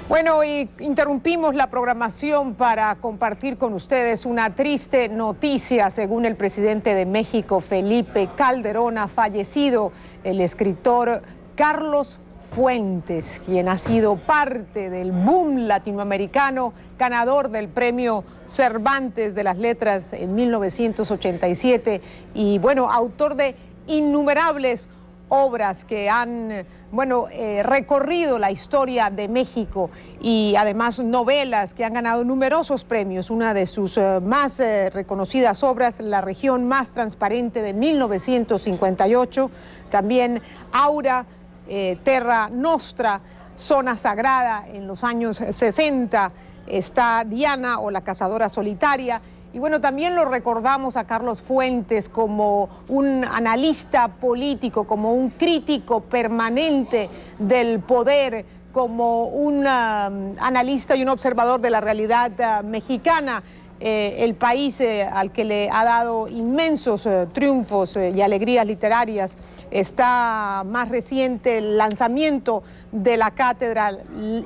Bueno, y interrumpimos la programación para compartir con ustedes una triste noticia. Según el presidente de México, Felipe Calderón, ha fallecido el escritor Carlos Fuentes, quien ha sido parte del boom latinoamericano, ganador del premio Cervantes de las Letras en 1987 y, bueno, autor de innumerables obras que han recorrido la historia de México y además novelas que han ganado numerosos premios. Una de sus más reconocidas obras, La región más transparente, de 1958, también Aura, Terra Nostra, Zona Sagrada en los años 60, está Diana o La cazadora solitaria. Y bueno, también lo recordamos a Carlos Fuentes como un analista político, como un crítico permanente del poder, como un analista y un observador de la realidad mexicana. El país al que le ha dado inmensos triunfos y alegrías literarias. Está más reciente el lanzamiento de la Cátedra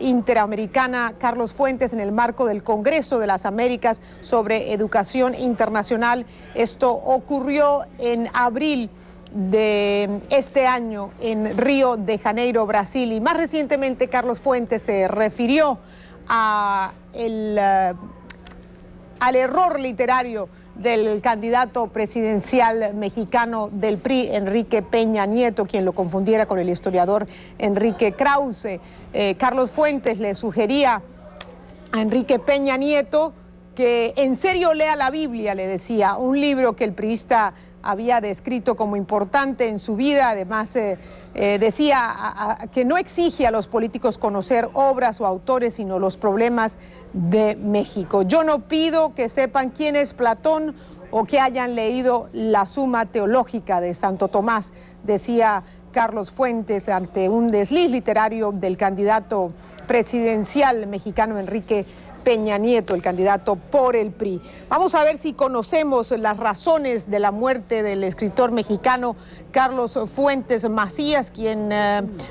Interamericana Carlos Fuentes en el marco del Congreso de las Américas sobre Educación Internacional. Esto ocurrió en abril de este año en Río de Janeiro, Brasil. Y más recientemente Carlos Fuentes se refirió al error literario del candidato presidencial mexicano del PRI, Enrique Peña Nieto, quien lo confundiera con el historiador Enrique Krause. Carlos Fuentes le sugería a Enrique Peña Nieto que en serio lea la Biblia, le decía, un libro que el priista había descrito como importante en su vida. Además, decía que no exige a los políticos conocer obras o autores, sino los problemas de México. Yo no pido que sepan quién es Platón o que hayan leído la Suma Teológica de Santo Tomás, decía Carlos Fuentes ante un desliz literario del candidato presidencial mexicano Enrique Peña Nieto, el candidato por el PRI. Vamos a ver si conocemos las razones de la muerte del escritor mexicano Carlos Fuentes Macías, quien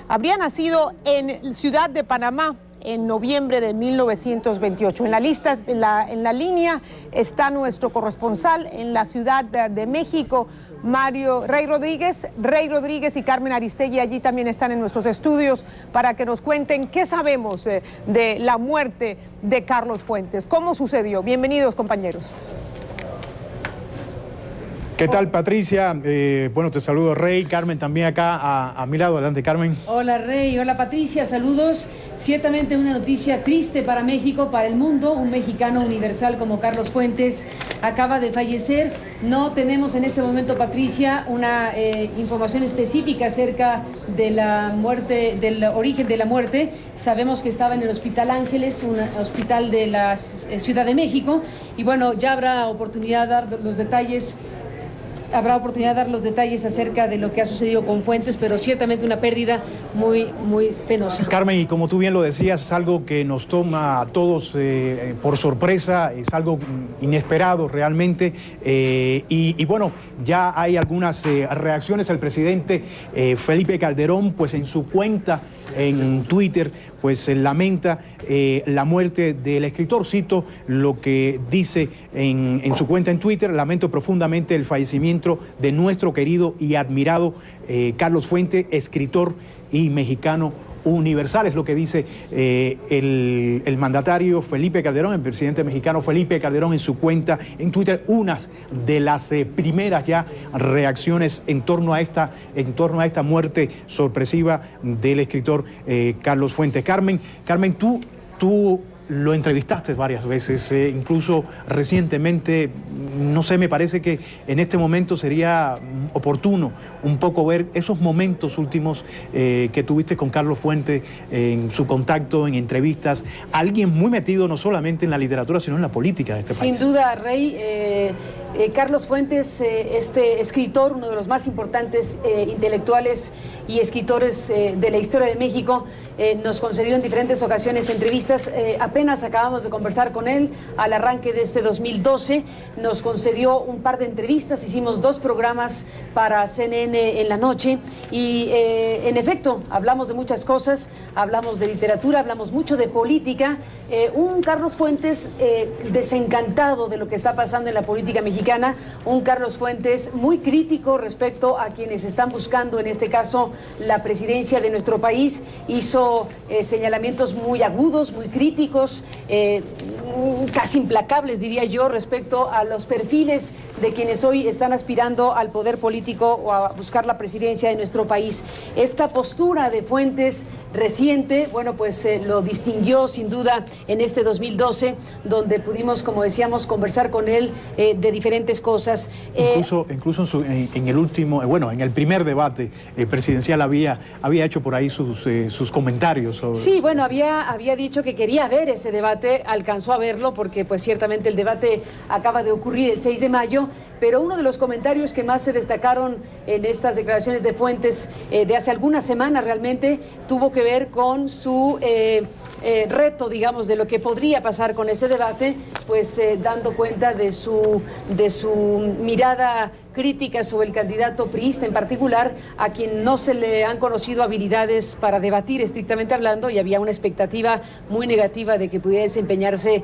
habría nacido en Ciudad de Panamá en noviembre de 1928. En la línea está nuestro corresponsal en la Ciudad de México, Rey Rodríguez y Carmen Aristegui. Allí también están en nuestros estudios para que nos cuenten qué sabemos de la muerte de Carlos Fuentes. ¿Cómo sucedió? Bienvenidos, compañeros. ¿Qué tal, Patricia? Bueno, te saludo, Rey. Carmen también acá a mi lado. Adelante, Carmen. Hola, Rey. Hola, Patricia. Saludos. Ciertamente una noticia triste para México, para el mundo. Un mexicano universal como Carlos Fuentes acaba de fallecer. No tenemos en este momento, Patricia, una información específica acerca de la muerte, del origen de la muerte. Sabemos que estaba en el Hospital Ángeles, un hospital de la Ciudad de México. Y bueno, ya habrá oportunidad de dar los detalles. Habrá oportunidad de dar los detalles acerca de lo que ha sucedido con Fuentes, pero ciertamente una pérdida muy, muy penosa. Carmen, y como tú bien lo decías, es algo que nos toma a todos por sorpresa, es algo inesperado realmente. Y bueno, ya hay algunas reacciones. El presidente Felipe Calderón, pues en su cuenta en Twitter, pues lamenta la muerte del escritor. Cito lo que dice en su cuenta en Twitter: lamento profundamente el fallecimiento de nuestro querido y admirado Carlos Fuentes, escritor y mexicano universal. Es lo que dice el mandatario Felipe Calderón, el presidente mexicano Felipe Calderón, en su cuenta en Twitter. Unas de las primeras ya reacciones en torno a esta muerte sorpresiva del escritor Carlos Fuentes. Carmen, tú lo entrevistaste varias veces, incluso recientemente. No sé, me parece que en este momento sería oportuno un poco ver esos momentos últimos que tuviste con Carlos Fuentes, en su contacto, en entrevistas. Alguien muy metido no solamente en la literatura, sino en la política de este país. Sin duda, Rey. Carlos Fuentes, este escritor, uno de los más importantes intelectuales y escritores de la historia de México, nos concedió en diferentes ocasiones entrevistas. Apenas apenas acabamos de conversar con él al arranque de este 2012. Nos concedió un par de entrevistas, hicimos 2 programas para CNN en la noche y en efecto hablamos de muchas cosas, hablamos de literatura, hablamos mucho de política. Un Carlos Fuentes desencantado de lo que está pasando en la política mexicana, un Carlos Fuentes muy crítico respecto a quienes están buscando, en este caso, la presidencia de nuestro país. Hizo señalamientos muy agudos, muy críticos, casi implacables, diría yo, respecto a los perfiles de quienes hoy están aspirando al poder político o a buscar la presidencia de nuestro país. Esta postura de Fuentes reciente, bueno, pues lo distinguió sin duda en este 2012, donde pudimos, como decíamos, conversar con él de diferentes cosas. Incluso en el último, en el primer debate presidencial había hecho por ahí sus comentarios sobre... Sí, bueno, había dicho que quería ver ese debate, alcanzó a verlo porque pues ciertamente el debate acaba de ocurrir el 6 de mayo, pero uno de los comentarios que más se destacaron en estas declaraciones de Fuentes de hace algunas semanas realmente tuvo que ver con su reto, digamos, de lo que podría pasar con ese debate, pues dando cuenta de su mirada crítica sobre el candidato priista en particular, a quien no se le han conocido habilidades para debatir estrictamente hablando, y había una expectativa muy negativa de que pudiera desempeñarse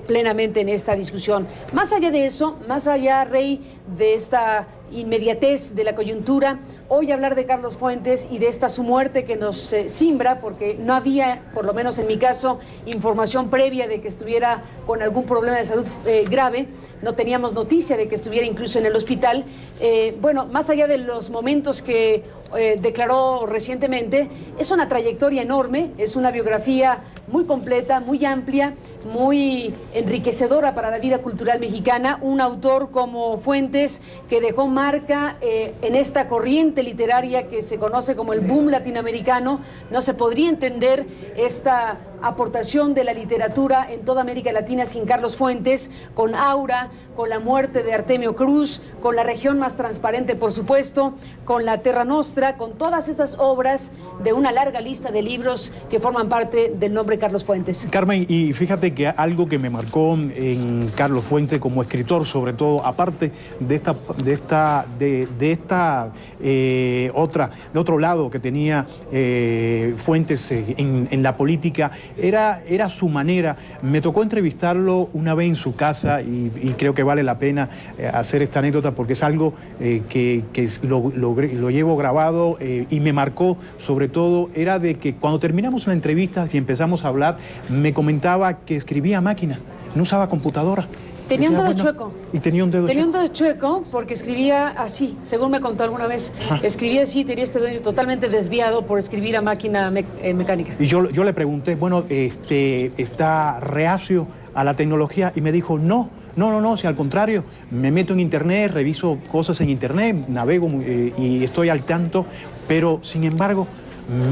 plenamente en esta discusión. Más allá de eso, más allá, Rey, de esta inmediatez de la coyuntura, hoy hablar de Carlos Fuentes y de esta su muerte que nos simbra, porque no había, por lo menos en mi caso, información previa de que estuviera con algún problema de salud grave, no teníamos noticia de que estuviera incluso en el hospital. Bueno, más allá de los momentos que declaró recientemente, es una trayectoria enorme, es una biografía muy completa, muy amplia, muy enriquecedora para la vida cultural mexicana. Un autor como Fuentes, que dejó marca en esta corriente literaria que se conoce como el boom latinoamericano. No se podría entender esta aportación de la literatura en toda América Latina sin Carlos Fuentes, con Aura, con la muerte de Artemio Cruz, con La región más transparente, por supuesto, con La Terra Nostra, con todas estas obras de una larga lista de libros que forman parte del nombre Carlos Fuentes. Carmen, y fíjate que algo que me marcó en Carlos Fuentes como escritor, sobre todo, aparte de otro lado que tenía Fuentes en la política, era su manera. Me tocó entrevistarlo una vez en su casa y creo que vale la pena hacer esta anécdota porque es algo que lo llevo grabado y me marcó. Sobre todo era de que cuando terminamos la entrevista y empezamos a hablar, me comentaba que escribía a máquina, no usaba computadora. Tenía un dedo chueco. Y tenía un dedo chueco porque escribía así, según me contó alguna vez. Escribía así, tenía este dedo totalmente desviado por escribir a máquina mecánica. Y yo le pregunté, bueno, ¿está reacio a la tecnología? Y me dijo, no, si al contrario, me meto en internet, reviso cosas en internet, navego y estoy al tanto, pero sin embargo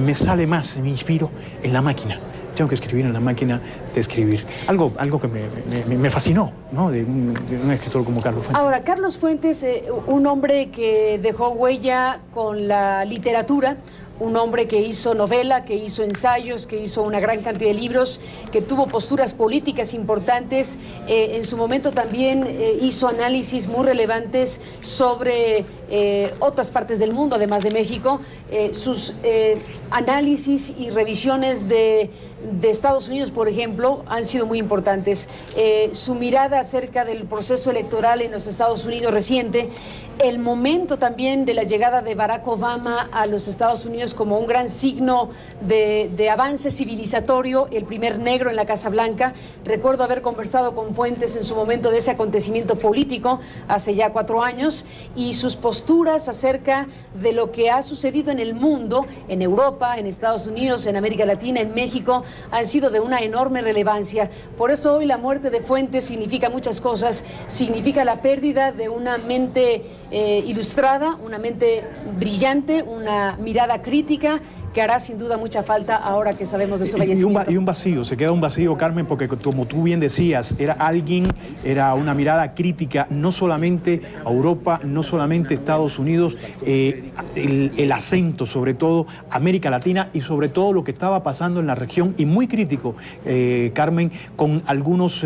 me sale más, me inspiro en la máquina. Tengo que escribir en la máquina de escribir. Algo que me fascinó, ¿no? De un escritor como Carlos Fuentes. Ahora, Carlos Fuentes, un hombre que dejó huella con la literatura, un hombre que hizo novela, que hizo ensayos, que hizo una gran cantidad de libros, que tuvo posturas políticas importantes. En su momento también hizo análisis muy relevantes sobre otras partes del mundo, además de México. Sus análisis y revisiones de Estados Unidos, por ejemplo, han sido muy importantes. Su mirada acerca del proceso electoral en los Estados Unidos reciente, el momento también de la llegada de Barack Obama a los Estados Unidos como un gran signo de avance civilizatorio, el primer negro en la Casa Blanca. Recuerdo haber conversado con Fuentes en su momento de ese acontecimiento político hace ya 4 años, y sus posturas acerca de lo que ha sucedido en el mundo, en Europa, en Estados Unidos, en América Latina, en México, han sido de una enorme relevancia. Por eso hoy la muerte de Fuentes significa muchas cosas. Significa la pérdida de una mente ilustrada, una mente brillante, una mirada crítica que hará sin duda mucha falta ahora que sabemos de su fallecimiento. Y un vacío, se queda un vacío, Carmen, porque como tú bien decías, era una mirada crítica, no solamente a Europa, no solamente a Estados Unidos, el acento sobre todo América Latina y sobre todo lo que estaba pasando en la región, y muy crítico, Carmen, con algunos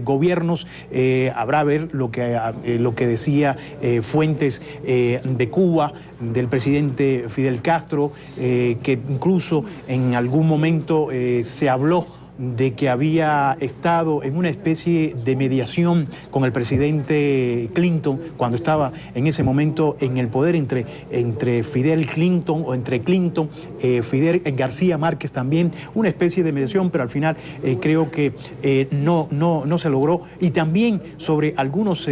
gobiernos. Habrá a ver lo que decía fuentes de Cuba, del presidente Fidel Castro, que incluso en algún momento se habló de que había estado en una especie de mediación con el presidente Clinton cuando estaba en ese momento en el poder, entre Fidel Clinton o entre Clinton, Fidel García Márquez también, una especie de mediación, pero al final creo que no se logró. Y también sobre algunos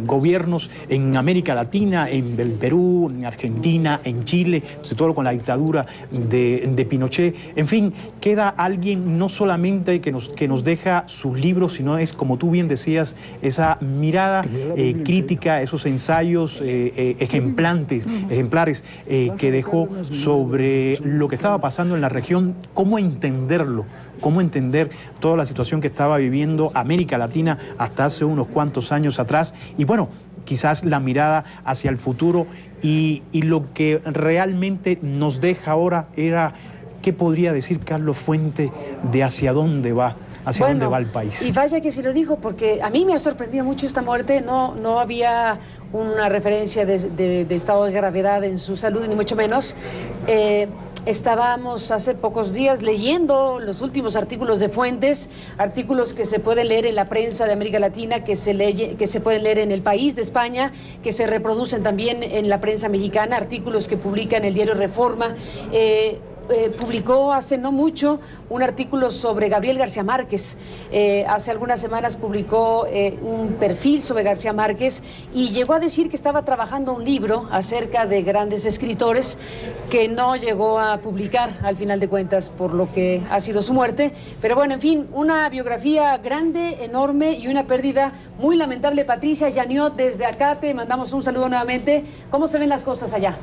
gobiernos en América Latina, en el Perú, en Argentina, en Chile, sobre todo con la dictadura de Pinochet. En fin, queda alguien no solamente que nos deja sus libros, sino es, como tú bien decías, esa mirada crítica, esos ensayos ejemplares que dejó sobre lo que estaba pasando en la región, cómo entenderlo, cómo entender toda la situación que estaba viviendo América Latina hasta hace unos cuantos años atrás. Y bueno, quizás la mirada hacia el futuro y lo que realmente nos deja ahora era... ¿Qué podría decir Carlos Fuentes de hacia dónde va? ¿Hacia dónde va el país? Y vaya que sí lo dijo, porque a mí me ha sorprendido mucho esta muerte. No había una referencia de estado de gravedad en su salud, ni mucho menos. Estábamos hace pocos días leyendo los últimos artículos de Fuentes, artículos que se pueden leer en la prensa de América Latina, que se pueden leer en El País de España, que se reproducen también en la prensa mexicana, artículos que publica en el diario Reforma. Publicó hace no mucho un artículo sobre Gabriel García Márquez. Hace algunas semanas publicó un perfil sobre García Márquez y llegó a decir que estaba trabajando un libro acerca de grandes escritores que no llegó a publicar al final de cuentas por lo que ha sido su muerte. Pero bueno, en fin, una biografía grande, enorme y una pérdida muy lamentable. Patricia Yaniot, desde acá te mandamos un saludo nuevamente. ¿Cómo se ven las cosas allá?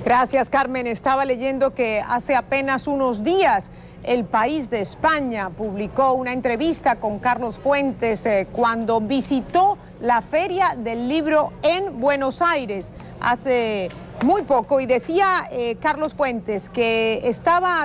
Gracias, Carmen. Estaba leyendo que hace apenas unos días El País de España publicó una entrevista con Carlos Fuentes cuando visitó la Feria del Libro en Buenos Aires hace muy poco, y decía Carlos Fuentes que estaba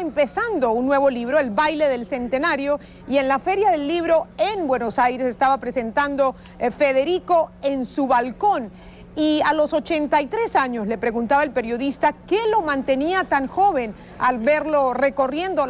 empezando un nuevo libro, El Baile del Centenario, y en la Feria del Libro en Buenos Aires estaba presentando Federico en su balcón. Y a los 83 años le preguntaba el periodista qué lo mantenía tan joven al verlo recorriendo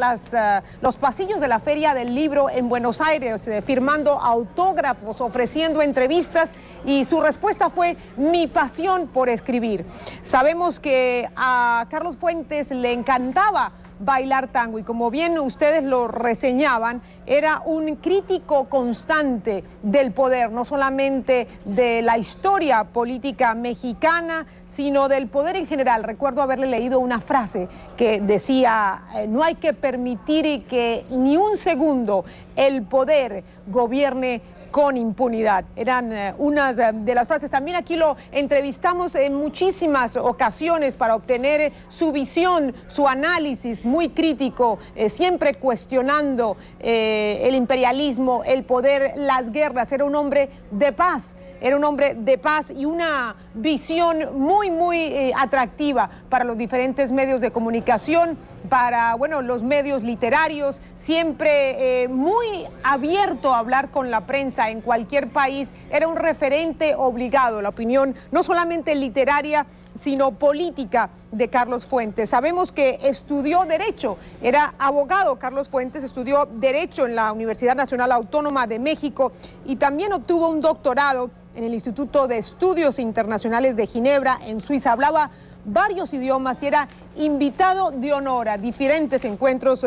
los pasillos de la Feria del Libro en Buenos Aires, firmando autógrafos, ofreciendo entrevistas, y su respuesta fue: mi pasión por escribir. Sabemos que a Carlos Fuentes le encantaba bailar tango y, como bien ustedes lo reseñaban, era un crítico constante del poder, no solamente de la historia política mexicana, sino del poder en general. Recuerdo haberle leído una frase que decía: no hay que permitir que ni un segundo el poder gobierne con impunidad. Eran unas de las frases. También aquí lo entrevistamos en muchísimas ocasiones para obtener su visión, su análisis muy crítico, siempre cuestionando el imperialismo, el poder, las guerras. Era un hombre de paz. Era un hombre de paz y una visión muy atractiva para los diferentes medios de comunicación, para los medios literarios, siempre muy abierto a hablar con la prensa en cualquier país. Era un referente obligado, la opinión no solamente literaria, sino política de Carlos Fuentes. Sabemos que estudió Derecho, era abogado. Carlos Fuentes estudió Derecho en la Universidad Nacional Autónoma de México y también obtuvo un doctorado en el Instituto de Estudios Internacionales de Ginebra, en Suiza. Hablaba varios idiomas y era invitado de honor a diferentes encuentros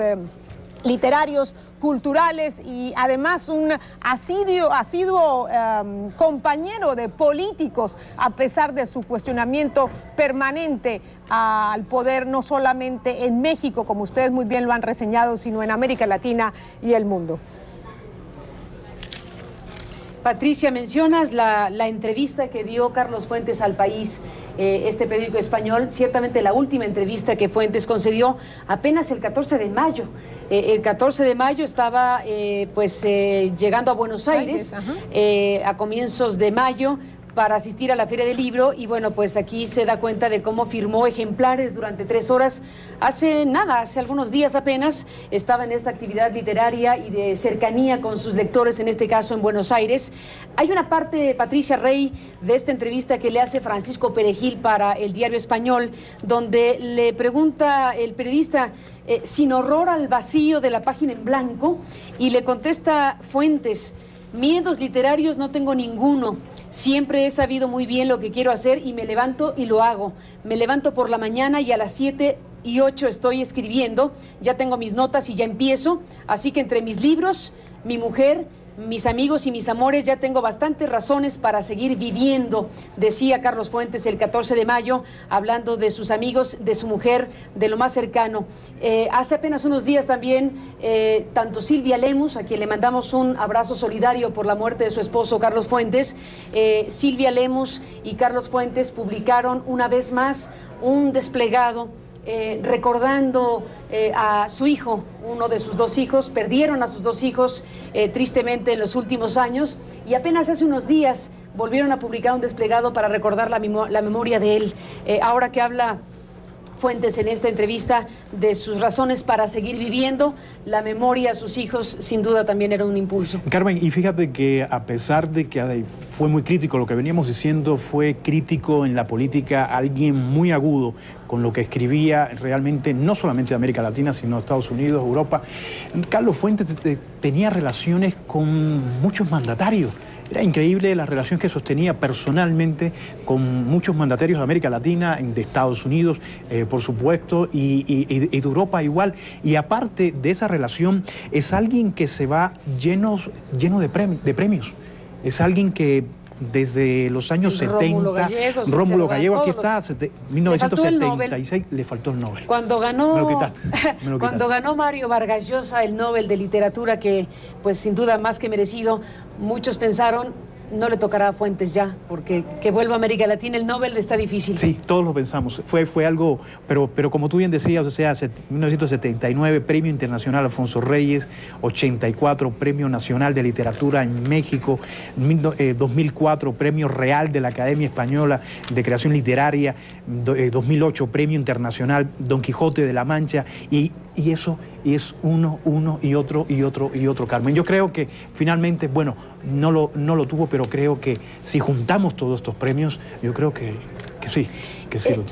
literarios, culturales, y además un asiduo compañero de políticos, a pesar de su cuestionamiento permanente al poder, no solamente en México, como ustedes muy bien lo han reseñado, sino en América Latina y el mundo. Patricia, mencionas la entrevista que dio Carlos Fuentes al País, este periódico español, ciertamente la última entrevista que Fuentes concedió apenas el 14 de mayo. El 14 de mayo estaba llegando a Buenos Aires a comienzos de mayo para asistir a la Feria del Libro y bueno, pues aquí se da cuenta de cómo firmó ejemplares durante 3 horas. Hace algunos días apenas estaba en esta actividad literaria y de cercanía con sus lectores, en este caso en Buenos Aires. Hay una parte, Patricia Rey, de esta entrevista que le hace Francisco Perejil para el Diario Español, donde le pregunta el periodista sin horror al vacío de la página en blanco y le contesta Fuentes: miedos literarios no tengo ninguno. Siempre he sabido muy bien lo que quiero hacer y me levanto y lo hago. Me levanto por la mañana y a las 7:08 estoy escribiendo. Ya tengo mis notas y ya empiezo. Así que entre mis libros, mi mujer, mis amigos y mis amores, ya tengo bastantes razones para seguir viviendo, decía Carlos Fuentes el 14 de mayo, hablando de sus amigos, de su mujer, de lo más cercano. Hace apenas unos días también, tanto Silvia Lemus, a quien le mandamos un abrazo solidario por la muerte de su esposo Carlos Fuentes, Silvia Lemus y Carlos Fuentes publicaron una vez más un desplegado recordando a su hijo, uno de sus 2 hijos. Perdieron a sus 2 hijos tristemente en los últimos años y apenas hace unos días volvieron a publicar un desplegado para recordar la memoria de él. Ahora que habla Fuentes en esta entrevista de sus razones para seguir viviendo, la memoria a sus hijos sin duda también era un impulso. Carmen, y fíjate que a pesar de que fue muy crítico, lo que veníamos diciendo, fue crítico en la política, alguien muy agudo con lo que escribía realmente, no solamente de América Latina, sino de Estados Unidos, Europa. Carlos Fuentes tenía relaciones con muchos mandatarios. Era increíble la relación que sostenía personalmente con muchos mandatarios de América Latina, de Estados Unidos, por supuesto, y de Europa igual. Y aparte de esa relación, es alguien que se va lleno de premios. Es alguien que desde los años 70, Rómulo Gallego, aquí está, 1976, le faltó el Nobel. Cuando ganó, me lo quitaste. Cuando ganó Mario Vargas Llosa el Nobel de Literatura, que pues sin duda más que merecido, muchos pensaron, no le tocará a Fuentes ya, porque que vuelva a América Latina el Nobel está difícil. Sí, todos lo pensamos. Fue algo, pero como tú bien decías, o sea, 1979, Premio Internacional Alfonso Reyes, 84, Premio Nacional de Literatura en México, 2004, Premio Real de la Academia Española de Creación Literaria, 2008, Premio Internacional Don Quijote de la Mancha, y eso es uno y otro, Carmen. Yo creo que finalmente, bueno, no lo tuvo, pero creo que si juntamos todos estos premios, yo creo que sí.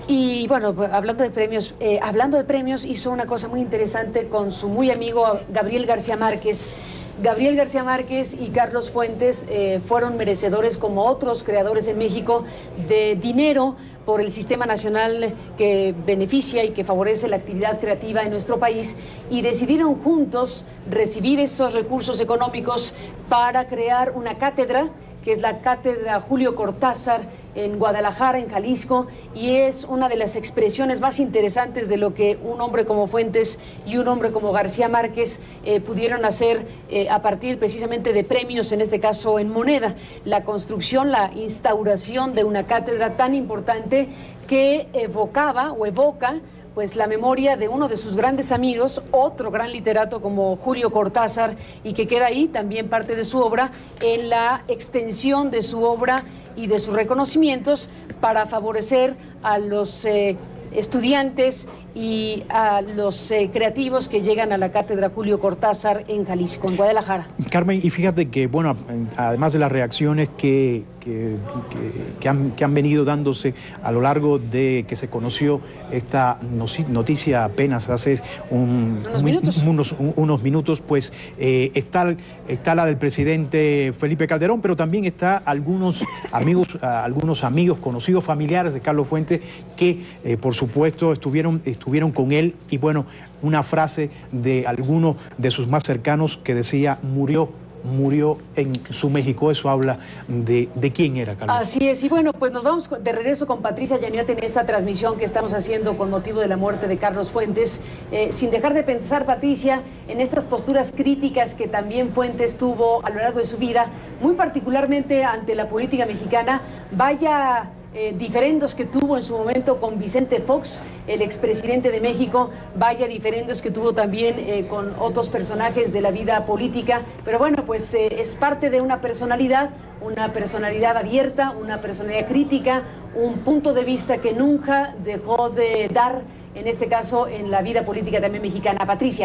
Y bueno, hablando de premios, hizo una cosa muy interesante con su muy amigo Gabriel García Márquez. Gabriel García Márquez y Carlos Fuentes fueron merecedores, como otros creadores en México, de dinero por el Sistema Nacional que beneficia y que favorece la actividad creativa en nuestro país, y decidieron juntos recibir esos recursos económicos para crear una cátedra, que es la Cátedra Julio Cortázar en Guadalajara, en Jalisco, y es una de las expresiones más interesantes de lo que un hombre como Fuentes y un hombre como García Márquez pudieron hacer a partir precisamente de premios, en este caso en moneda. La construcción, la instauración de una cátedra tan importante que evocaba o evoca pues la memoria de uno de sus grandes amigos, otro gran literato como Julio Cortázar, y que queda ahí también parte de su obra en la extensión de su obra y de sus reconocimientos para favorecer a los estudiantes y a los creativos que llegan a la Cátedra Julio Cortázar en Jalisco, en Guadalajara. Carmen, y fíjate que, bueno, además de las reacciones que han venido dándose a lo largo de que se conoció esta noticia apenas hace unos minutos, pues está la del presidente Felipe Calderón, pero también está algunos amigos, conocidos, familiares de Carlos Fuentes que, por supuesto, estuvieron con él, y bueno, una frase de alguno de sus más cercanos que decía: murió murió en su México. Eso habla de quién era, Carlos. Así es, y bueno, pues nos vamos de regreso con Patricia Yaniot en esta transmisión que estamos haciendo con motivo de la muerte de Carlos Fuentes, sin dejar de pensar, Patricia, en estas posturas críticas que también Fuentes tuvo a lo largo de su vida, muy particularmente ante la política mexicana. Vaya diferendos que tuvo en su momento con Vicente Fox, el expresidente de México, vaya diferendos que tuvo también con otros personajes de la vida política, pero bueno, pues es parte de una personalidad abierta, una personalidad crítica, un punto de vista que nunca dejó de dar, en este caso, en la vida política también mexicana. Patricia.